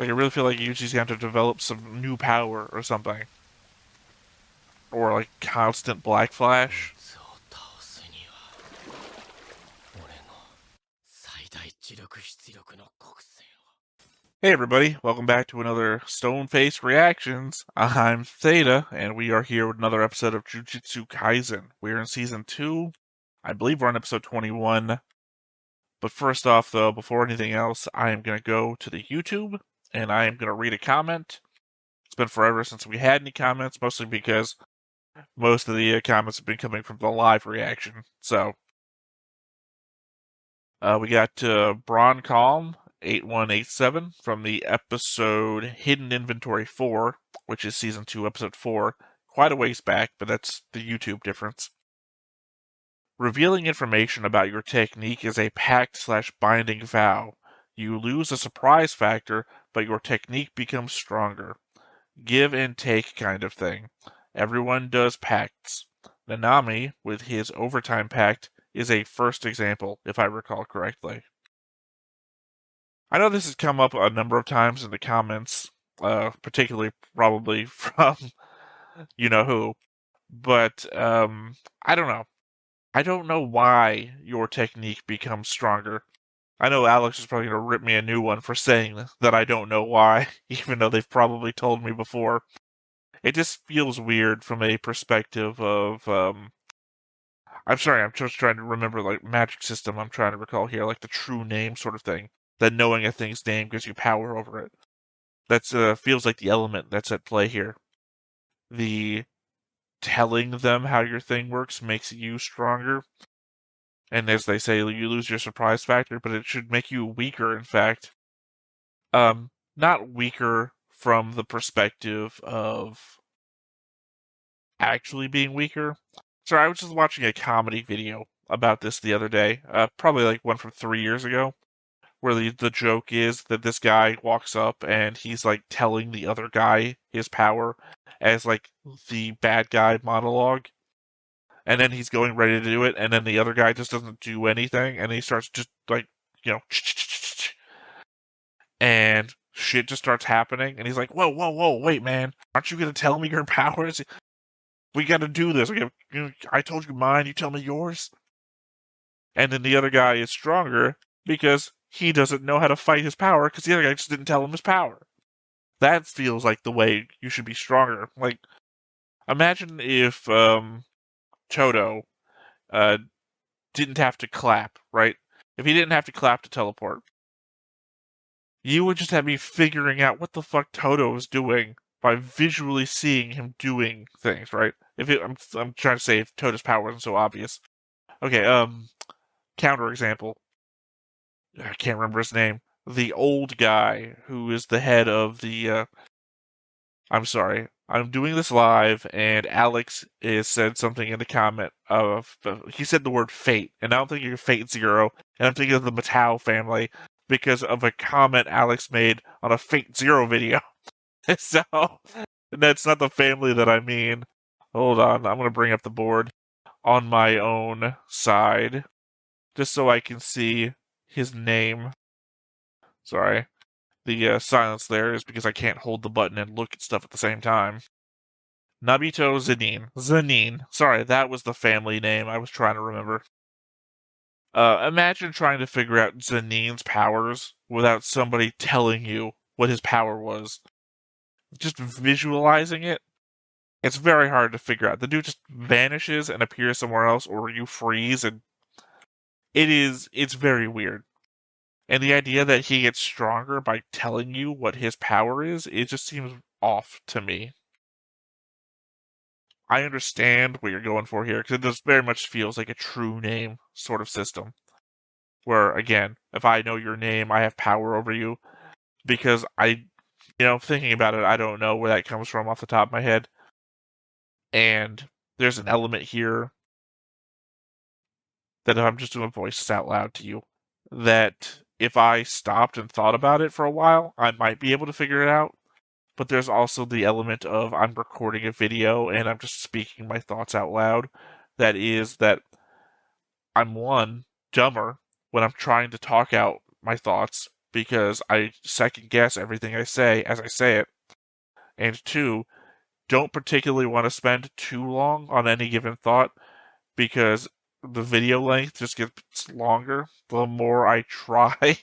Like, I really feel like Yuji's going to develop some new power or something. Or, like, constant Black Flash. Hey everybody, welcome back to another Stone Face Reactions. I'm Theta, and we are here with another episode of Jujutsu Kaisen. We're in Season 2. I believe we're on Episode 21. But first off, though, before anything else, I am going to go to the YouTube, and I am going to read a comment. It's been forever since we had any comments, mostly because most of the comments have been coming from the live reaction. So, we got Braun Calm 8187 from the episode Hidden Inventory 4, which is Season 2, Episode 4. Quite a ways back, but that's the YouTube difference. Revealing information about your technique is a pact/binding vow. You lose a surprise factor, but your technique becomes stronger. Give and take kind of thing. Everyone does pacts. Nanami, with his overtime pact, is a first example, if I recall correctly. I know this has come up a number of times in the comments, particularly probably from you-know-who, but I don't know. I don't know why your technique becomes stronger. I know Alex is probably going to rip me a new one for saying that I don't know why, even though they've probably told me before. It just feels weird from a perspective of, I'm sorry, I'm just trying to remember, like, magic system I'm trying to recall here, like the true name sort of thing. That knowing a thing's name gives you power over it. That's, feels like the element that's at play here. The telling them how your thing works makes you stronger. And as they say, you lose your surprise factor, but it should make you weaker, in fact. Not weaker from the perspective of actually being weaker. Sorry, I was just watching a comedy video about this the other day, probably like one from 3 years ago, where the joke is that this guy walks up and he's like telling the other guy his power as like the bad guy monologue, and then he's going ready to do it, and then the other guy just doesn't do anything, and he starts just like, you know, and shit just starts happening, and he's like, whoa, whoa, whoa, wait, man, aren't you gonna tell me your powers? We gotta do this. I told you mine, you tell me yours. And then the other guy is stronger because he doesn't know how to fight his power because the other guy just didn't tell him his power. That feels like the way you should be stronger. Like, imagine if Toto uh, didn't have to clap, right? If he didn't have to clap to teleport, you would just have me figuring out what the fuck Toto was doing by visually seeing him doing things, right? I'm trying to say if Toto's power wasn't so obvious. Okay, counter example. I can't remember his name. The old guy who is the head of the. I'm sorry. I'm doing this live, and Alex is said something in the comment of. He said the word fate, and now I'm thinking of Fate Zero, and I'm thinking of the Mattel family because of a comment Alex made on a Fate Zero video. So, that's not the family that I mean. Hold on, I'm going to bring up the board on my own side, just so I can see his name. Sorry. The silence there is because I can't hold the button and look at stuff at the same time. Nabito Zanin. Zanin. Sorry, that was the family name I was trying to remember. Imagine trying to figure out Zanin's powers without somebody telling you what his power was. Just visualizing it, it's very hard to figure out. The dude just vanishes and appears somewhere else, or you freeze, and it's very weird. And the idea that he gets stronger by telling you what his power is, it just seems off to me. I understand what you're going for here, because it just very much feels like a true name sort of system. Where, again, if I know your name, I have power over you. Because thinking about it, I don't know where that comes from off the top of my head. And there's an element here that if I'm just doing voices out loud to you, that if I stopped and thought about it for a while, I might be able to figure it out. But there's also the element of I'm recording a video and I'm just speaking my thoughts out loud. That is that I'm dumber when I'm trying to talk out my thoughts because I second guess everything I say as I say it. And two, don't particularly want to spend too long on any given thought because the video length just gets longer the more I try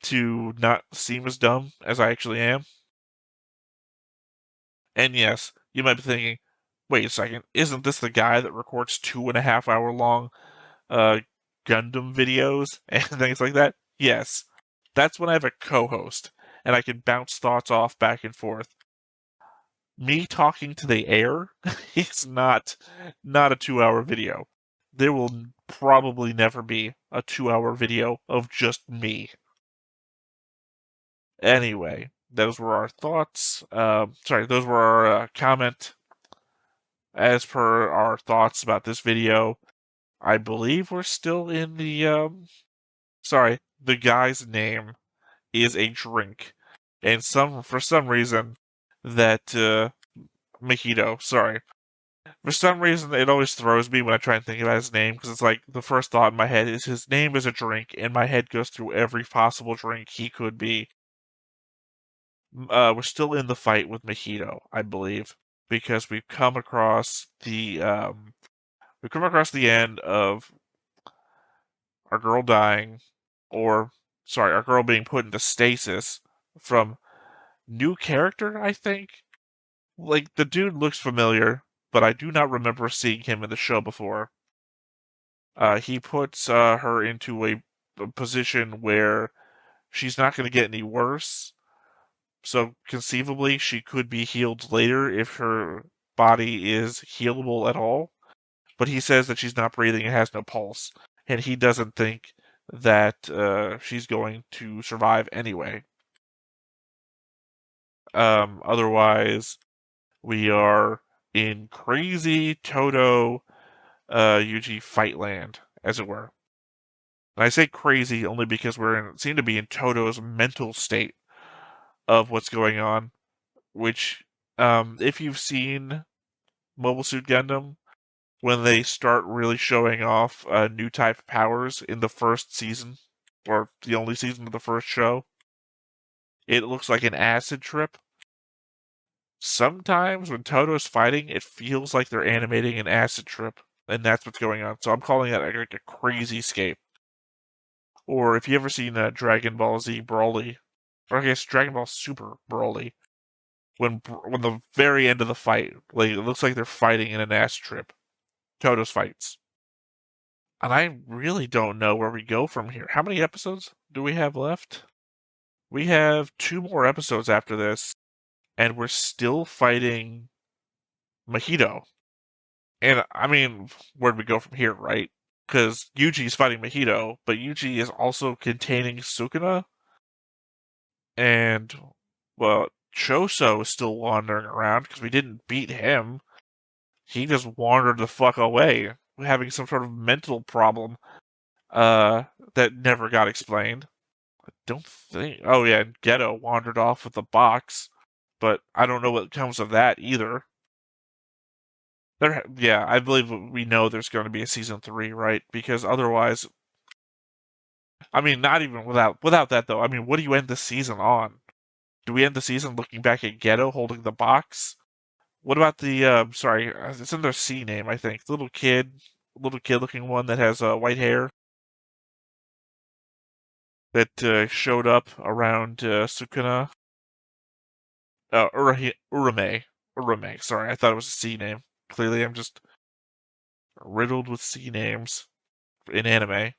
to not seem as dumb as I actually am. And yes, you might be thinking, wait a second, isn't this the guy that records 2.5 hour long uh, Gundam videos and things like that? Yes. That's when I have a co-host and I can bounce thoughts off back and forth. Me talking to the air is not a 2 hour video. There will probably never be a 2 hour video of just me. Anyway, those were our thoughts. Those were our comment. As per our thoughts about this video, I believe we're still in the the guy's name is a drink. And for some reason that Mojito, sorry. For some reason it always throws me when I try and think about his name because it's like the first thought in my head is his name is a drink and my head goes through every possible drink he could be. We're still in the fight with Mojito, I believe, because we've come across the end of our girl dying, or our girl being put into stasis from new character, I think. Like, the dude looks familiar, but I do not remember seeing him in the show before. He puts her into a position where she's not going to get any worse, so conceivably she could be healed later if her body is healable at all. But he says that she's not breathing and has no pulse, and he doesn't think that she's going to survive anyway. Otherwise, we are in crazy Toto Yuji Fightland, as it were. And I say crazy only because seem to be in Toto's mental state of what's going on, which, if you've seen Mobile Suit Gundam, when they start really showing off new type powers in the first season, or the only season of the first show, it looks like an acid trip. Sometimes when Toto's fighting, it feels like they're animating an acid trip, and that's what's going on. So I'm calling that like a crazy scape. Or if you ever seen Dragon Ball Z Broly, or I guess Dragon Ball Super Broly, when the very end of the fight, like it looks like they're fighting in an acid trip. Toto's fights. And I really don't know where we go from here. How many episodes do we have left? We have 2 more episodes after this, and we're still fighting Mojito. And I mean, where do we go from here, right? Because Yuji's fighting Mojito, but Yuji is also containing Sukuna. And, well, Choso is still wandering around because we didn't beat him. He just wandered the fuck away, having some sort of mental problem that never got explained. I don't think. Oh yeah, Ghetto wandered off with the box, but I don't know what comes of that either. Yeah, I believe we know there's going to be a season 3, right? Because otherwise, I mean, not even without that though. I mean, what do you end the season on? Do we end the season looking back at Ghetto holding the box? What about the it's in their C name, I think. The little kid looking one that has white hair that showed up around Sukuna. Urame. Urame. Sorry, I thought it was a C name. Clearly, I'm just riddled with C names in anime.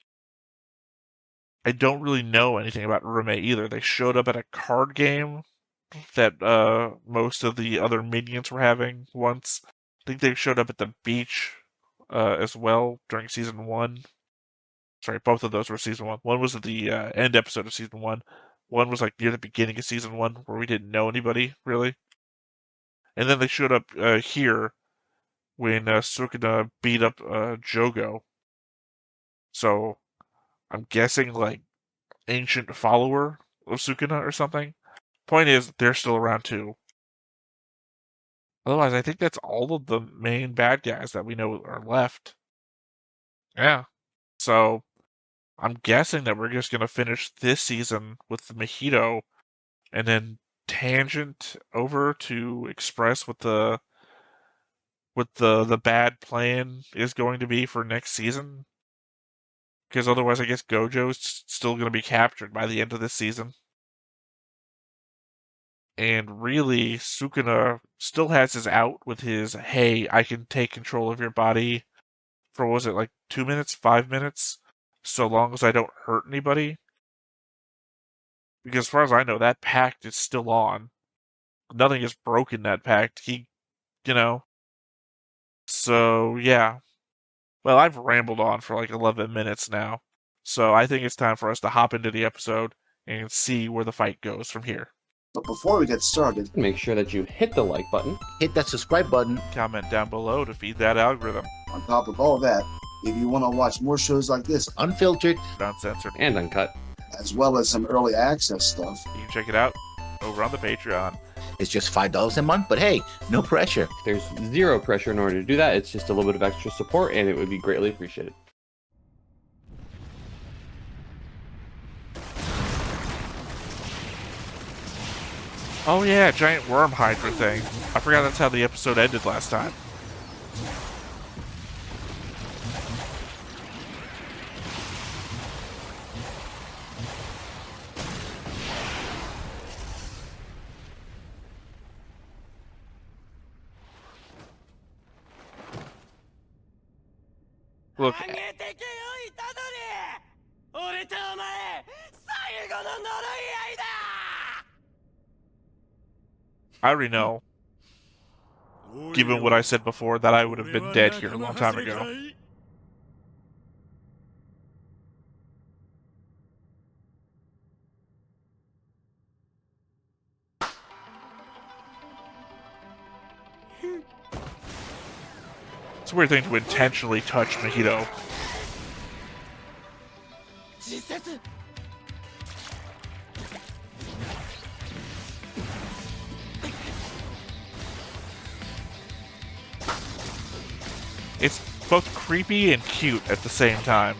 I don't really know anything about Urame either. They showed up at a card game that most of the other minions were having once. I think they showed up at the beach as well during season 1. Sorry, both of those were season 1. One was at the end episode of season 1. One was like near the beginning of season 1 where we didn't know anybody really. And then they showed up here when Sukuna beat up Jogo. So I'm guessing like ancient follower of Sukuna or something. Point is, they're still around too. Otherwise, I think that's all of the main bad guys that we know are left. Yeah. So I'm guessing that we're just gonna finish this season with the Mojito, and then tangent over to express what the bad plan is going to be for next season. Because otherwise, I guess Gojo's still going to be captured by the end of this season. And really, Sukuna still has his out with his, hey, I can take control of your body for, what was it, like 2 minutes, 5 minutes? So long as I don't hurt anybody. Because as far as I know, that pact is still on. Nothing has broken that pact. You know. So, yeah. Well, I've rambled on for like 11 minutes now. So I think it's time for us to hop into the episode and see where the fight goes from here. But before we get started, make sure that you hit the like button, hit that subscribe button, comment down below to feed that algorithm. On top of all that, if you want to watch more shows like this, unfiltered, uncensored, and uncut, as well as some early access stuff, you can check it out over on the Patreon. It's just $5 a month, but hey, no pressure. There's zero pressure in order to do that. It's just a little bit of extra support, and it would be greatly appreciated. Oh yeah, giant worm hydra thing. I forgot that's how the episode ended last time. Look, I already know, given what I said before, that I would have been dead here a long time ago. It's a weird thing to intentionally touch Mojito. It's both creepy and cute at the same time.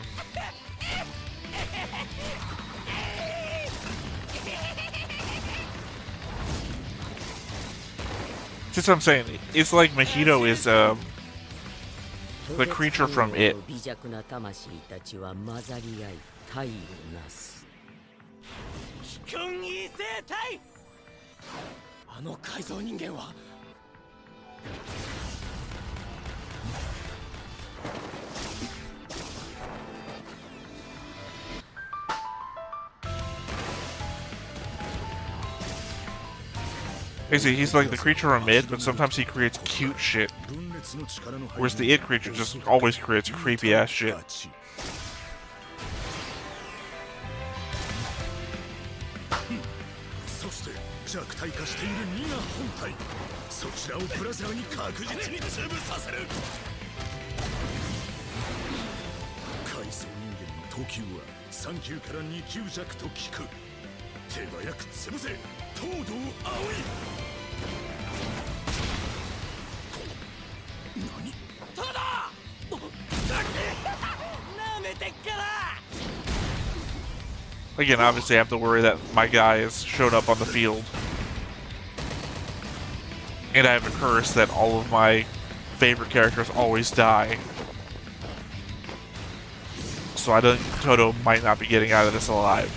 That's what I'm saying. It's like Mojito is the creature from It. Basically, he's like the creature from It, but sometimes he creates cute shit. Whereas the It creature just always creates creepy ass shit. Again, obviously I have to worry that my guy has showed up on the field. And I have a curse that all of my favorite characters always die. So I think Toto might not be getting out of this alive.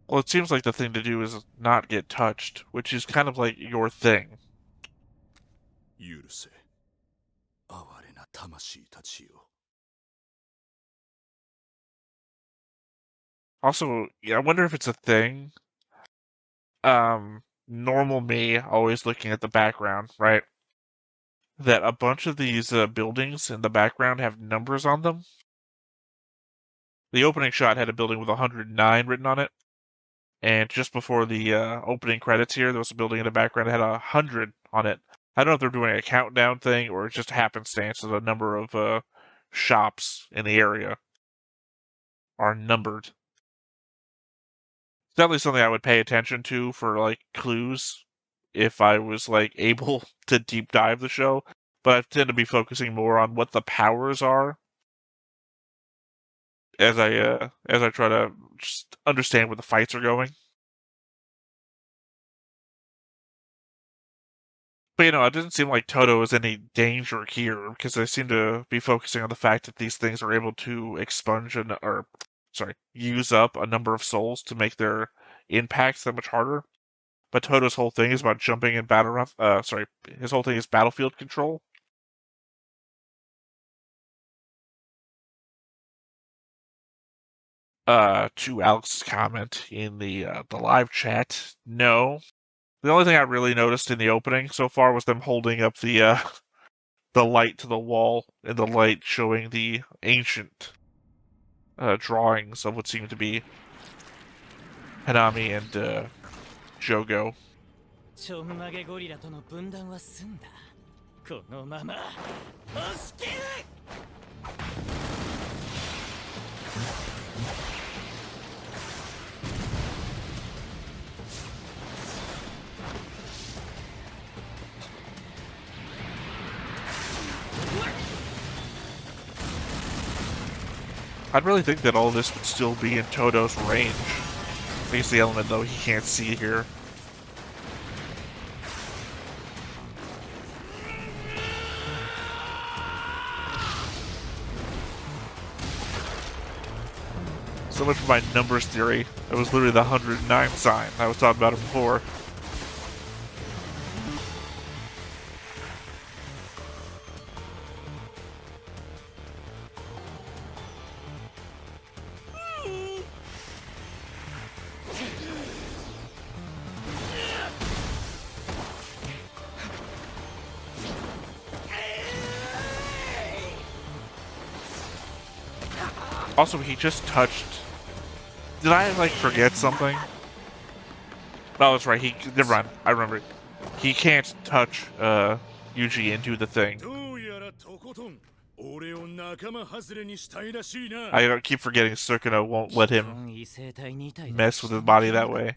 Well, it seems like the thing to do is not get touched, which is kind of like your thing. Also, yeah, I wonder if it's a thing. normal me, always looking at the background, right? That a bunch of these buildings in the background have numbers on them. The opening shot had a building with 109 written on it. And just before the opening credits here, there was a building in the background that had 100 on it. I don't know if they're doing a countdown thing or it's just happenstance of the number of shops in the area are numbered. It's definitely something I would pay attention to for like clues if I was like able to deep dive the show. But I tend to be focusing more on what the powers are as I try to just understand where the fights are going. But it doesn't seem like Toto is any danger here because they seem to be focusing on the fact that these things are able to use up a number of souls to make their impacts that much harder. But Toto's whole thing is about jumping in his whole thing is battlefield control. To Alex's comment in the live chat, no. The only thing I really noticed in the opening so far was them holding up the light to the wall, and the light showing the ancient drawings of what seemed to be Hanami and Jogo. ちょんまげゴリラとの分断は済んだ。このまま押し切る。I'd really think that all this would still be in Toto's range. I think it's the element, though, he can't see here. So much for my numbers theory. It was literally the 109 sign I was talking about it before. Also, he just touched... Did I, like, forget something? No, that's right. Never mind. I remember it. He can't touch, Yuji into the thing. I keep forgetting Sukino won't let him mess with his body that way.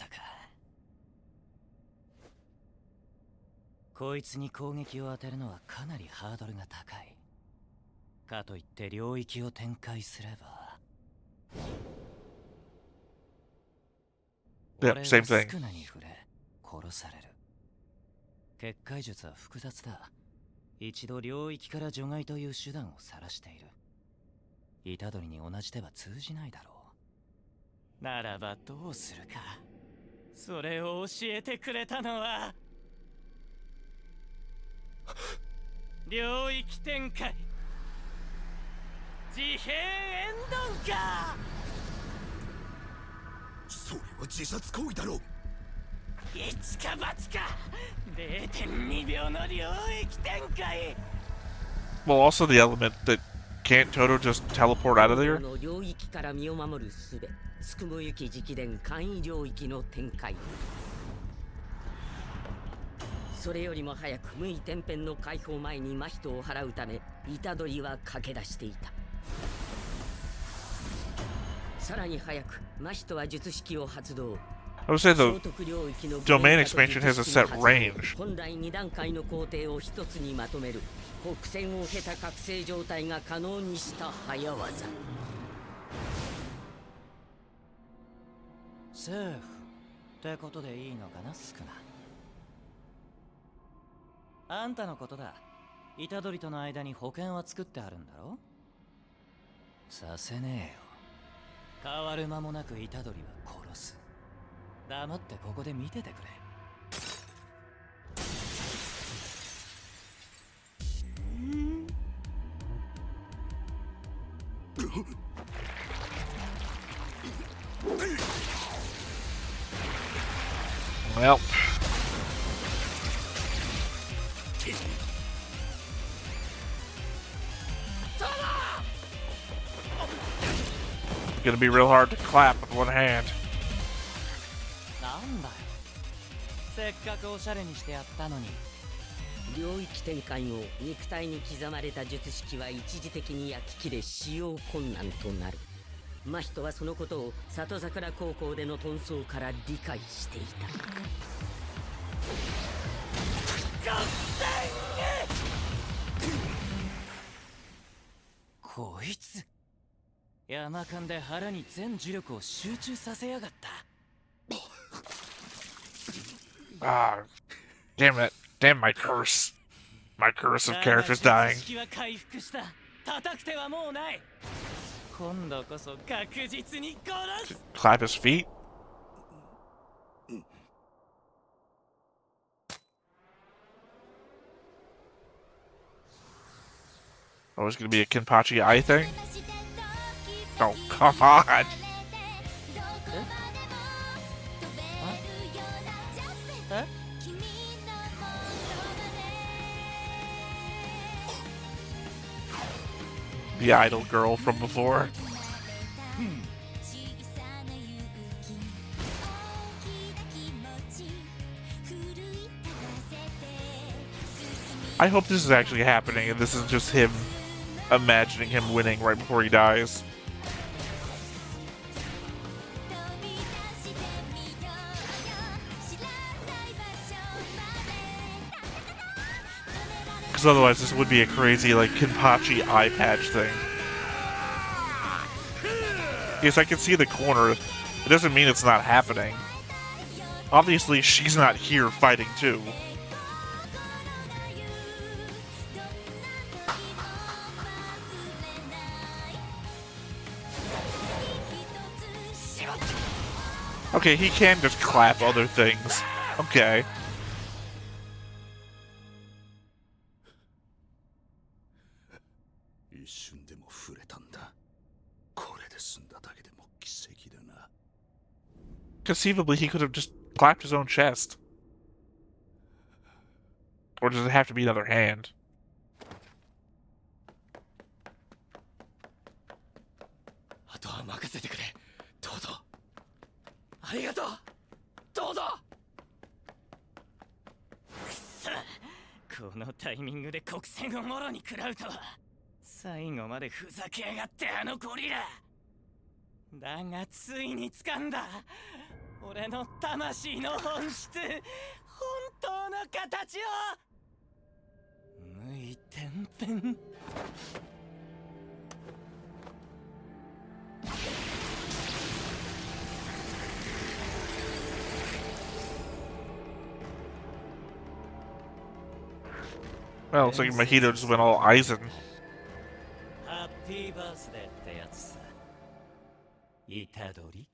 こいつに攻撃を当てるのはかなりハードルが高い。かといって領域を展開すれば。Yeah, same thing. 少なに触れ殺される。結界術は複雑だ。一度領域から除外という手段を晒している。虎杖に同じ手は通じないだろう。ならばどうするか。それを教えてくれたのは領域展開自閉縁談か。それは自殺行為だろう。一か八か 0.2 秒の領域展開。 Well, also the element that can't Toto just teleport out of there? 領域から身を守る術つくもゆき直伝簡易領域の展開。それよりも早く無意天変の解放前に真人を払うため虎杖は駆け出していた。さらに早く真人は術式を発動。 I would say the domain expansion has a set range. 本来2段階の工程を一つにまとめる国戦を経た覚醒状態が可能にした早業。セーフってことでいいのかな、スクナ。あんたのことだ。虎杖との間に保険は作ってあるんだろ。させねえよ。変わる間もなく虎杖は殺す。黙ってここで見ててくれ。Well, gonna be real hard to clap with one hand. なんだよ。せっかくおしゃれにしてやったのに。領域展開後、肉体に刻まれた術式は一時的に焼き切れ使用困難となる。真人はそのことを里桜高校での遁走から理解していた。こいつ山間で腹に全呪力を集中させやがった。Ah, damn it. Damn my curse. My curse of characters dying. 回復した。叩く手はもうない。今度こそ確実に殺す。 Clap his feet? Oh, it's gonna be a Kenpachi Eye thing? Oh, come on! The idol girl from before. I hope this is actually happening and this is just him imagining him winning right before he dies. Because otherwise this would be a crazy, like, Kenpachi eye patch thing. Yes, I can see the corner. It doesn't mean it's not happening. Obviously, she's not here fighting too. Okay, he can just clap other things. Okay. 一瞬でも触れたんだ。これで済んだだけでも奇跡だな。 Conceivably, he could have just clapped his own chest. Or does it have to be another hand? あとは任せてくれ。どうぞ。ありがとう。どうぞ。くそ。このタイミングで国戦をもろに食らうとは。最後までふざけやがってあのゴリラ。だがついに掴んだ。俺の魂の本質、本当の形を。無意天変。Well, looks like Mahito just went all Aizen. ハッピーバースデーってやつさ。虎杖。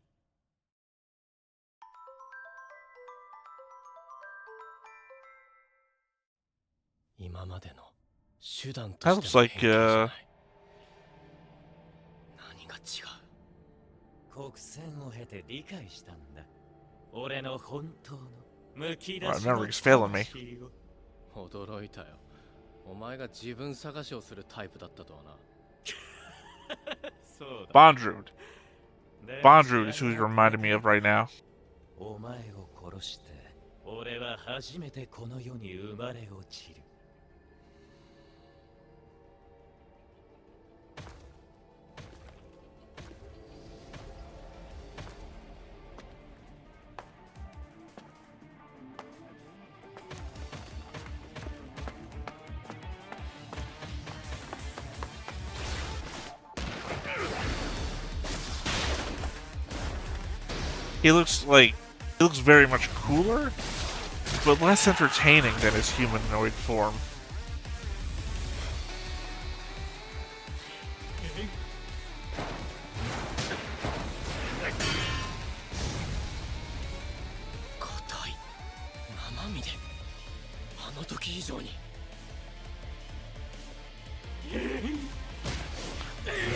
今までの手段と That して looks の like, 変化じゃない。何が違う。国戦を経て理解したんだ。俺の本当のむき出 My しの memory's failing me. 魂を。驚いたよ。お前が自分探しをするタイプだったとはな。そうだ。 Bondrewd. Bondrewd is who he's reminding me of right now. お前を殺して俺は初めてこの世に生まれ落ちる。He looks very much cooler, but less entertaining than his humanoid form.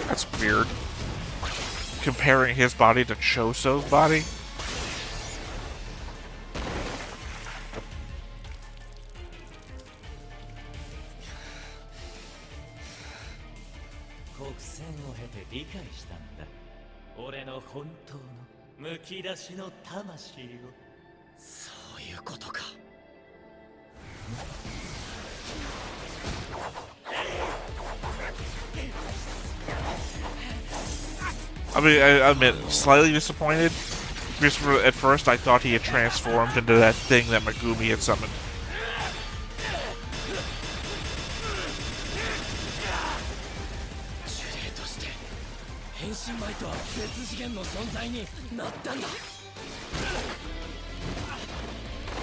That's weird. Comparing his body to Choso's body? 俺の本当のむき出しの魂を。そういうことか。I mean, I admit, slightly disappointed. Because at first I thought he had transformed into that thing that Megumi had summoned. 呪霊として変身前とは別次元の存在になったんだ。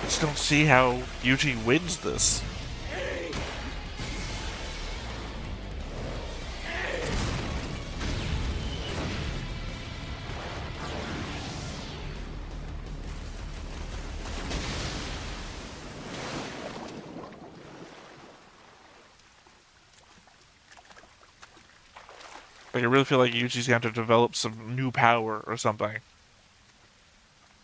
I just don't see how Yuji wins this. Like, I really feel like Yuji's going to develop some new power or something.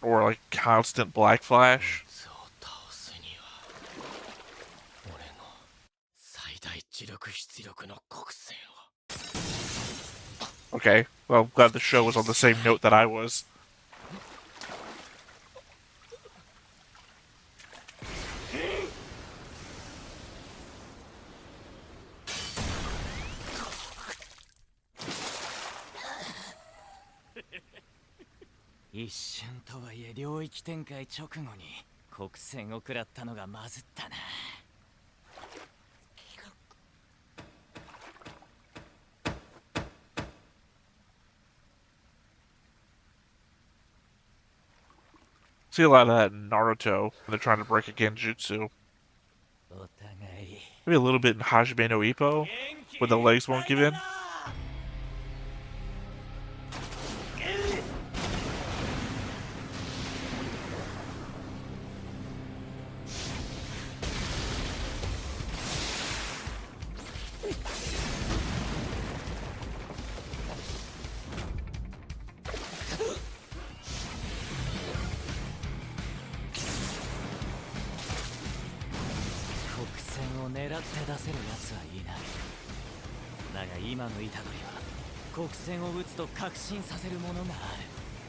Or, like, constant Black Flash. そう倒すには俺の最大磁力出力の黒線を。 Okay, well, I'm glad the show was on the same note that I was. "一瞬とはいえ領域展開直後に黒線を食らったのがまずったな。See a lot of that in Naruto when they're trying to break a genjutsu. お互い Maybe a little bit in Hajime no Ippo, where the legs won't give in.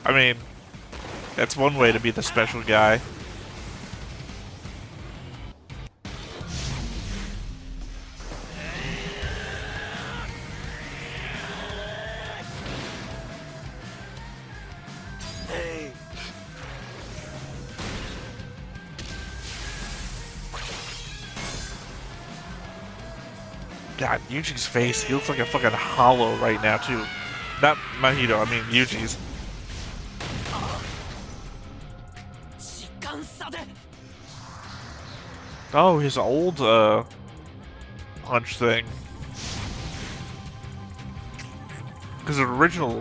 I mean, that's one way to be the special guy. God, Yuji's face, he looks like a fucking hollow right now, too. Not Mahito, I mean Yuji's. Oh, his old, punch thing. Because the original,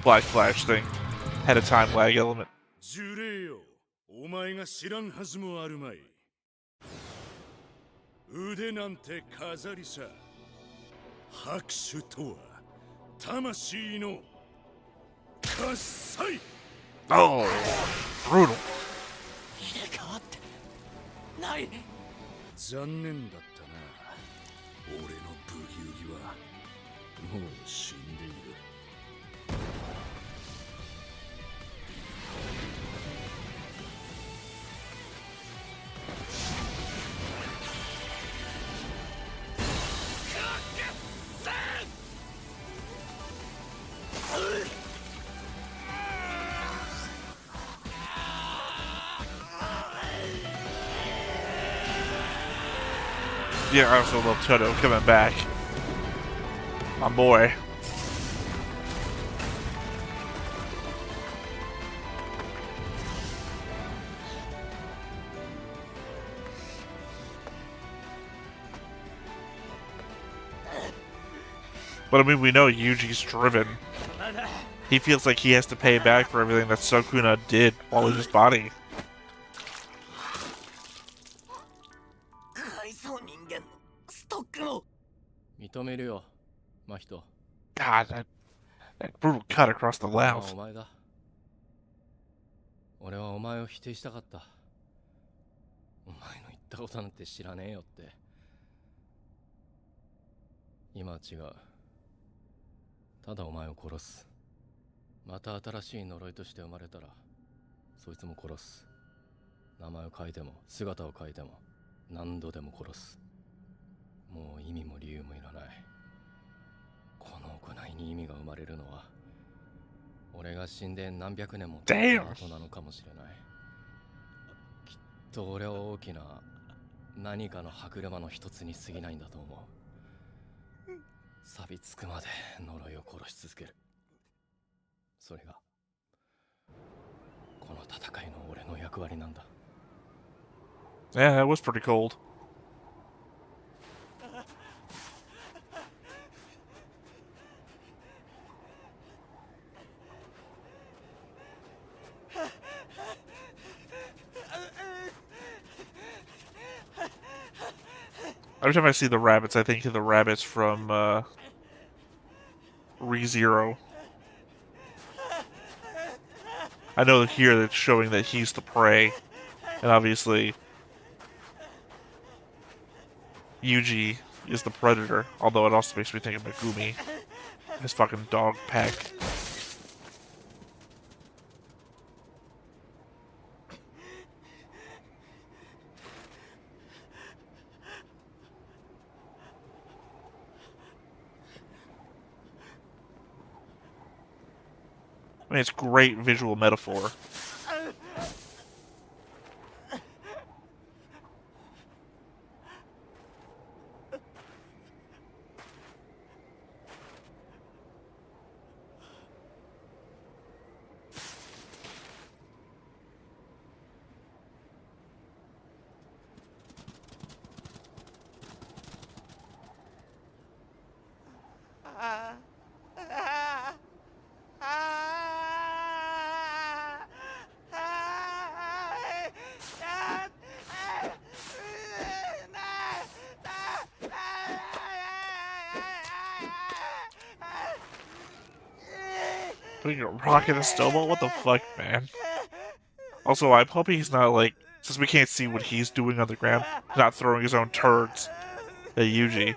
Black Flash thing had a time lag element. 呪霊よ、お前が知らんはずもあるまい。腕なんて飾りさ。拍手とは魂の喝采。 Oh, brutal. 入れ替わってない。残念だったな。俺のブギウギはもう死んでいる。Yeah, I also love Toto coming back. My boy. But I mean, we know Yuji's driven. He feels like he has to pay back for everything that Sukuna did while in his body. God, that brutal cut across the mouth. お前だ。俺はお前を否定したかった。お前の言ったことなんて知らねえよって。今は違う。ただお前を殺す。また新しい呪いとして生まれたらそいつも殺す。名前を変えても姿を変えても何度でも殺す。もう意味も理由もいらない。この行いに意味が生まれるのは俺が死んで何百年も経った後なのかもしれない。きっと俺は大きな何かの歯車の一つに過ぎないんだと思う。錆びつくまで呪いを殺し続ける。それがこの戦いの俺の役割なんだ。Yeah, that was pretty cold. Every time I see the rabbits, I think of the rabbits from ReZero. I know that here it's showing that he's the prey, and obviously Yuji is the predator, although it also makes me think of Megumi, his fucking dog pack. I mean, it's great visual metaphor. Putting a rock in a snowball? What the fuck, man? Also, I'm hoping he's not like, since we can't see what he's doing on the ground, not throwing his own turds at Yuji.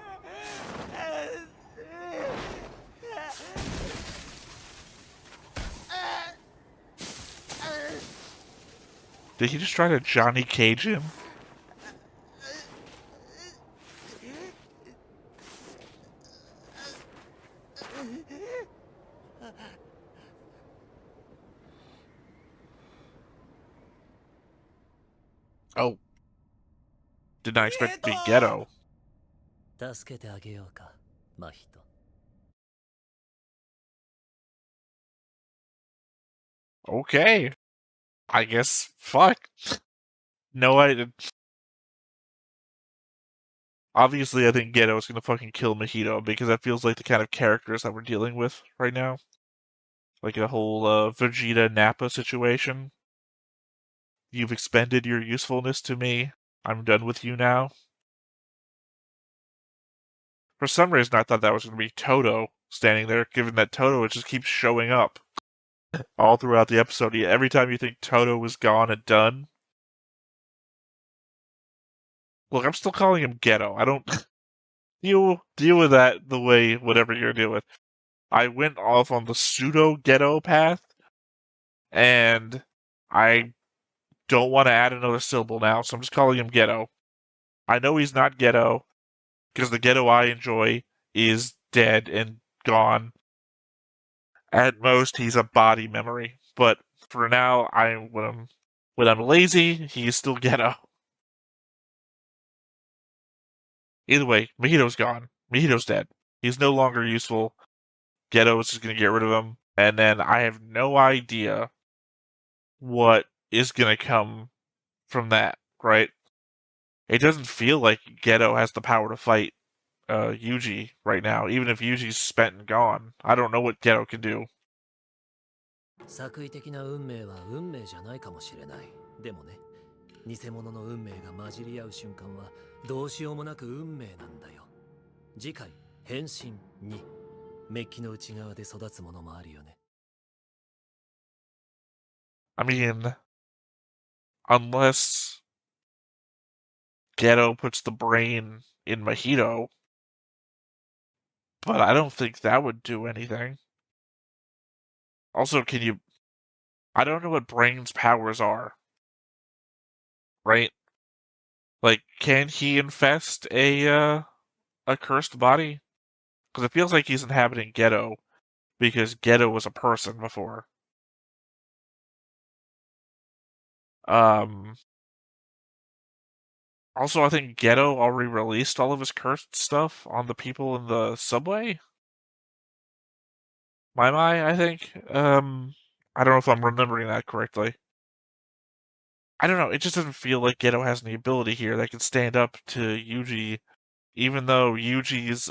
Did he just try to Johnny Cage him? Oh. Did not expect to be ghetto. 助けてあげようか、真人。Okay. I guess, fuck. No, I didn't. Obviously, I think Geto is gonna fucking kill Mahito, because that feels like the kind of characters that we're dealing with right now. Like a whole Vegeta Nappa situation. You've expended your usefulness to me. I'm done with you now. For some reason, I thought that was going to be Toto standing there, given that Toto just keeps showing up all throughout the episode. Every time you think Toto was gone and done. Look, I'm still calling him Ghetto. I don't deal with that the way whatever you're dealing with. I went off on the pseudo Ghetto path, and I don't want to add another syllable now, so I'm just calling him Ghetto. I know he's not Ghetto, because the Ghetto I enjoy is dead and gone. At most, he's a body memory, but for now, when I'm lazy, he's still Ghetto. Either way, Mahito's gone. Mahito's dead. He's no longer useful. Ghetto is just going to get rid of him, and then I have no idea what is going to come from that, right? It doesn't feel like Ghetto has the power to fight Yuji right now, even if Yuji's spent and gone. I don't know what Ghetto can do. 作為的な運命は運命じゃないかもしれない。でもね、偽物の運命が混じり合う瞬間はどうしようもなく運命なんだよ。次回、変身2。メッキの内側で育つものもあるよね。I mean, unless Ghetto puts the brain in Mahito, but I don't think that would do anything. Also, I don't know what Brain's powers are, right? Like, can he infest a cursed body? Because it feels like he's inhabiting Ghetto, because Ghetto was a person before. Also, I think Ghetto already released all of his cursed stuff on the people in the subway. I think. I don't know if I'm remembering that correctly. I don't know. It just doesn't feel like Ghetto has any ability here that can stand up to Yuji, even though Yuji's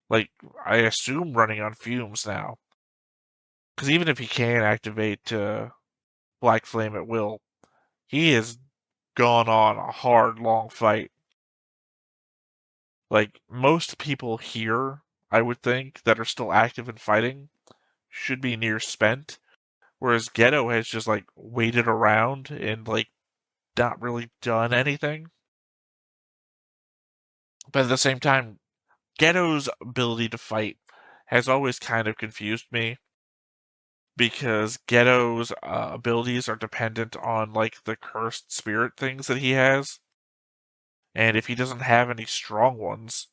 like, I assume running on fumes now. Because even if he can activate Black Flame at will, he has gone on a hard, long fight. Like, most people here, I would think, that are still active in fighting should be near spent, whereas Ghetto has just, like, waited around and, like, not really done anything. But at the same time, Ghetto's ability to fight has always kind of confused me, because Ghetto's abilities are dependent on, like, the cursed spirit things that he has. And if he doesn't have any strong ones,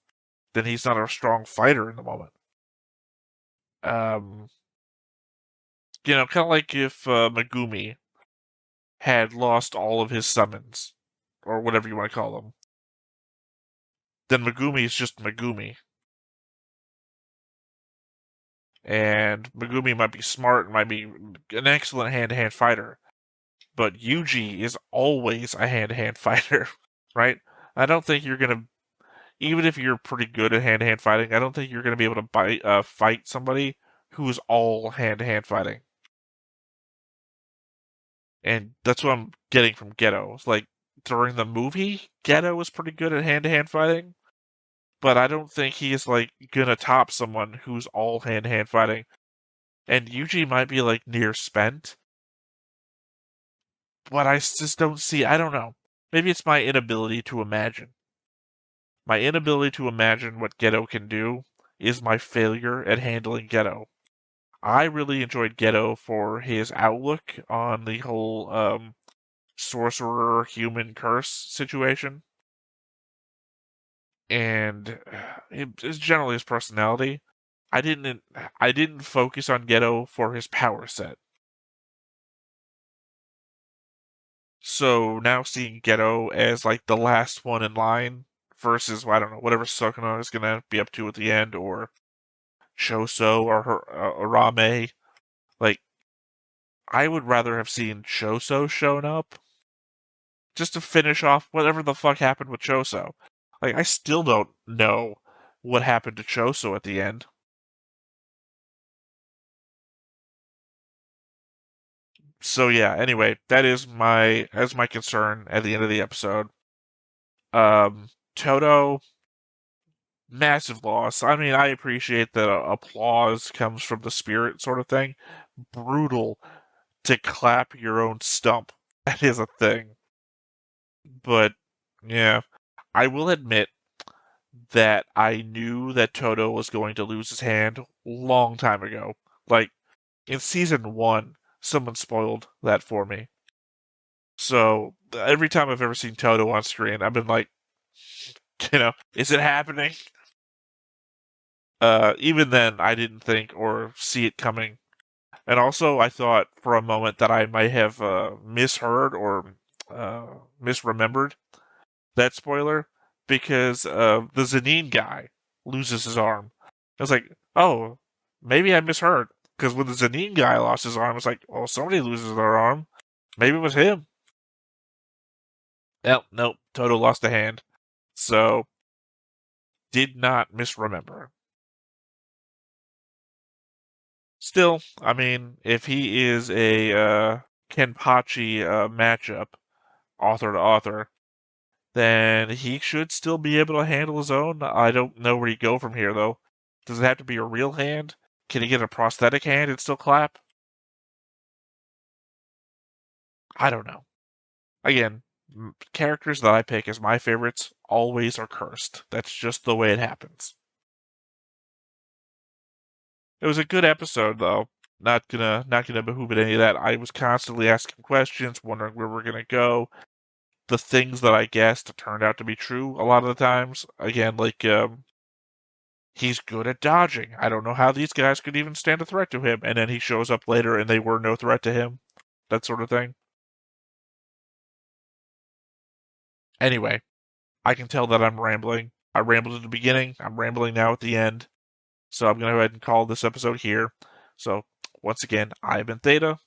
then he's not a strong fighter in the moment. Kind of like if Megumi had lost all of his summons, or whatever you want to call them, then Megumi is just Megumi. And Megumi might be smart and might be an excellent hand-to-hand fighter, but Yuji is always a hand-to-hand fighter, right? I don't think you're gonna, even if you're pretty good at hand-to-hand fighting, I don't think you're gonna be able to fight somebody who's all hand-to-hand fighting. And that's what I'm getting from Ghetto. Like, during the movie, Ghetto was pretty good at hand-to-hand fighting, but I don't think he is, like, gonna top someone who's all hand-to-hand fighting. And Yuji might be, like, near spent, but I just don't see, I don't know. Maybe it's my inability to imagine. My inability to imagine what Ghetto can do is my failure at handling Ghetto. I really enjoyed Ghetto for his outlook on the whole sorcerer human curse situation, and it's generally his personality. I didn't focus on Ghetto for his power set. So now seeing Ghetto as, like, the last one in line versus, I don't know, whatever Sukuna is gonna be up to at the end, or Choso or her Arame, like, I would rather have seen Choso shown up just to finish off whatever the fuck happened with Choso. Like, I still don't know what happened to Choso at the end. So yeah, anyway, that's my concern at the end of the episode. Toto, massive loss. I mean, I appreciate that applause comes from the spirit sort of thing. Brutal to clap your own stump. That is a thing. But yeah, I will admit that I knew that Toto was going to lose his hand long time ago. Like, in season 1, someone spoiled that for me. So every time I've ever seen Toto on screen, I've been like, is it happening? Even then, I didn't think or see it coming. And also, I thought for a moment that I might have misheard or misremembered that spoiler, because the Zanin guy loses his arm. I was like, oh, maybe I misheard. Because when the Zanin guy lost his arm, I was like, oh, somebody loses their arm. Maybe it was him. Nope, Toto lost a hand. So, did not misremember. Still, I mean, if he is a Kenpachi matchup, author to author, then he should still be able to handle his own. I don't know where you go from here, though. Does it have to be a real hand? Can he get a prosthetic hand and still clap? I don't know. Again, characters that I pick as my favorites always are cursed. That's just the way it happens. It was a good episode, though. Not gonna behoove at any of that. I was constantly asking questions, wondering where we're gonna go. The things that I guessed turned out to be true a lot of the times. Again, like he's good at dodging. I don't know how these guys could even stand a threat to him, and then he shows up later and they were no threat to him. That sort of thing. Anyway, I can tell that I'm rambling. I rambled at the beginning. I'm rambling now at the end. So I'm going to go ahead and call this episode here. So, once again, I've been Theta.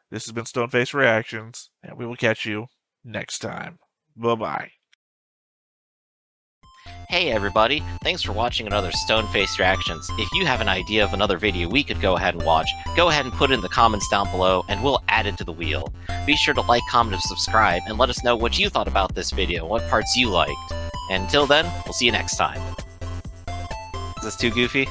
This has been Stoneface Reactions, and we will catch you next time. Bye-bye. Hey everybody, thanks for watching another Stoneface Reactions. If you have an idea of another video we could go ahead and watch, go ahead and put it in the comments down below and we'll add it to the wheel. Be sure to like, comment, and subscribe, and let us know what you thought about this video, what parts you liked. And until then, we'll see you next time. Is this too goofy?